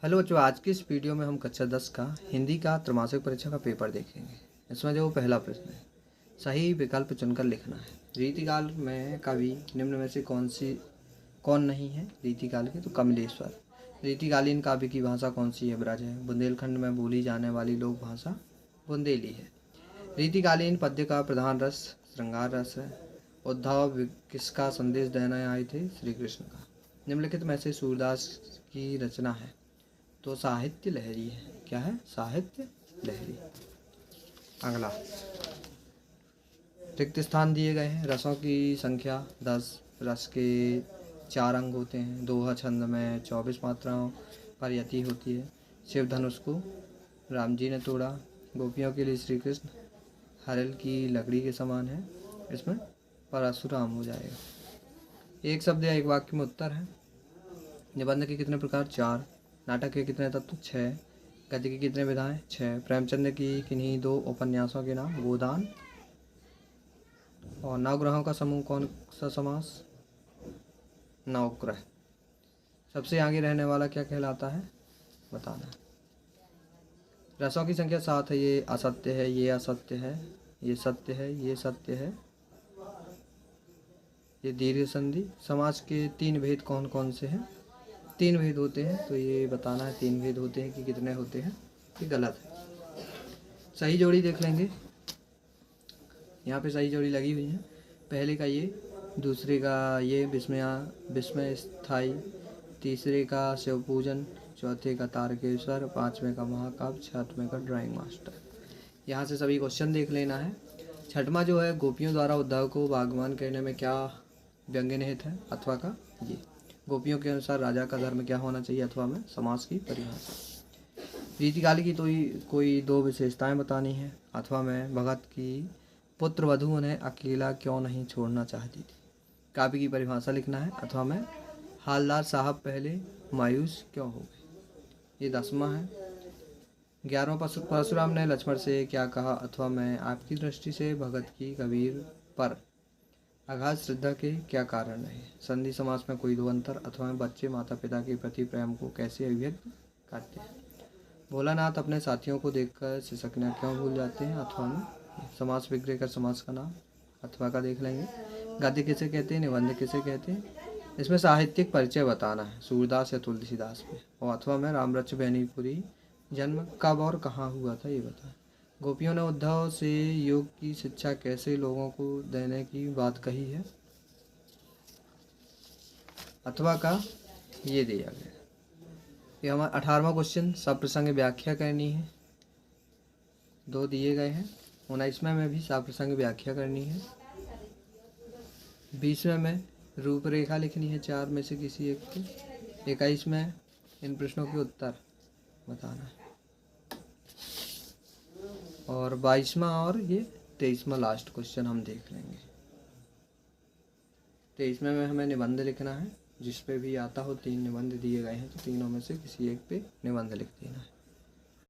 Hello बच्चों, आज की इस वीडियो में हम कक्षा 10 का हिंदी का त्रैमासिक परीक्षा का पेपर देखेंगे। इसमें जो पहला प्रश्न है, सही विकल्प चुनकर लिखना है। रीतिकाल में कवि निम्न में से कौन नहीं है? रीतिकाल के तो कमलेश्वर। रीतिकालीन काव्य की भाषा कौन सी है? ब्रज है। बुंदेलखंड में बोली जाने वाली लोक भाषा बुंदेली है। रीतिकालीन पद्य का प्रधान रस श्रृंगार रस है। उद्धव किसका संदेश देने आए थे? श्री कृष्ण का। निम्नलिखित में से सूरदास की रचना है तो साहित्य लहरी है। क्या है? साहित्य लहरी। अगला, रिक्त स्थान दिए गए हैं। रसों की संख्या 10। रस के 4 अंग होते हैं। दोहा छंद में 24 मात्राओं पर यति होती है। शिव धनुष को राम जी ने तोड़ा। गोपियों के लिए श्री कृष्ण हरल की लकड़ी के समान है। इसमें परशुराम हो जाएगा। एक शब्द या एक वाक्य में उत्तर है। निबंध के कितने प्रकार? 4। नाटक के कितने तत्व? 6। गद्य की कितने विधाएं? 6। प्रेमचंद की किन्हीं 2 उपन्यासों के नाम? गोदान और नवग्रहों का समूह कौन सा समास? नवग्रह। सबसे आगे रहने वाला क्या कहलाता है? बताना। रसों की संख्या 7 है। ये असत्य है, ये असत्य है, ये सत्य है, ये सत्य है, ये दीर्घ संधि। समास के 3 भेद कौन कौन से हैं? 3 भेद होते हैं, तो ये बताना है 3 भेद होते हैं कि कितने होते हैं। ये गलत है। सही जोड़ी देख लेंगे। यहाँ पे सही जोड़ी लगी हुई है। पहले का ये, दूसरे का ये विस्मय स्थाई, तीसरे का शिव पूजन, चौथे का तारकेश्वर, 5वें का महाकाव्य, 6वें का ड्राइंग मास्टर। यहाँ से सभी क्वेश्चन देख लेना है। छठवां जो है, गोपियों द्वारा उद्धव को बागवान कहने में क्या व्यंग्य निहित है? अथवा का ये। गोपियों के अनुसार राजा का धर्म क्या होना चाहिए? अथवा में समास की परिभाषा। रीतिकाल की तो कोई 2 विशेषताएं बतानी है। अथवा में भगत की पुत्र वधू उन्हें अकेला क्यों नहीं छोड़ना चाहती थी। काव्य की परिभाषा लिखना है। अथवा में हालदार साहब पहले मायूस क्यों हो गए। ये 10वां है। 11वां, परशुराम ने लक्ष्मण से क्या कहा? अथवा में आपकी दृष्टि से भगत की कबीर पर अगाध श्रद्धा के क्या कारण रहे। संधि समास में कोई 2 अंतर। अथवा में बच्चे माता पिता के प्रति प्रेम को कैसे अभिव्यक्त करते हैं। भोलानाथ अपने साथियों को देखकर सिसकना क्यों भूल जाते हैं। अथवा में समास विग्रह कर समास का नाम। अथवा का देख लेंगे। गद्य किसे कहते हैं? निबंध किसे कहते हैं? इसमें साहित्यिक परिचय बताना है, सूरदास या तुलसीदास में। और अथवा में रामरच बेनीपुरी जन्म कब और कहाँ हुआ था, ये बताएं। गोपियों ने उद्धव से योग की शिक्षा कैसे लोगों को देने की बात कही है। अथवा का ये दिया गया। ये हमारा 18वां क्वेश्चन, सब प्रसंग व्याख्या करनी है। 2 दिए गए हैं। 19वें में भी सब प्रसंग व्याख्या करनी है। 20वें में रूपरेखा लिखनी है 4 में से किसी एक की। 21 में इन प्रश्नों के उत्तर बताना है। और 22वां और ये 23वां लास्ट क्वेश्चन हम देख लेंगे। 23वें में हमें निबंध लिखना है। जिस पे भी आता हो, 3 निबंध दिए गए हैं, तो तीनों में से किसी एक पे निबंध लिख देना है।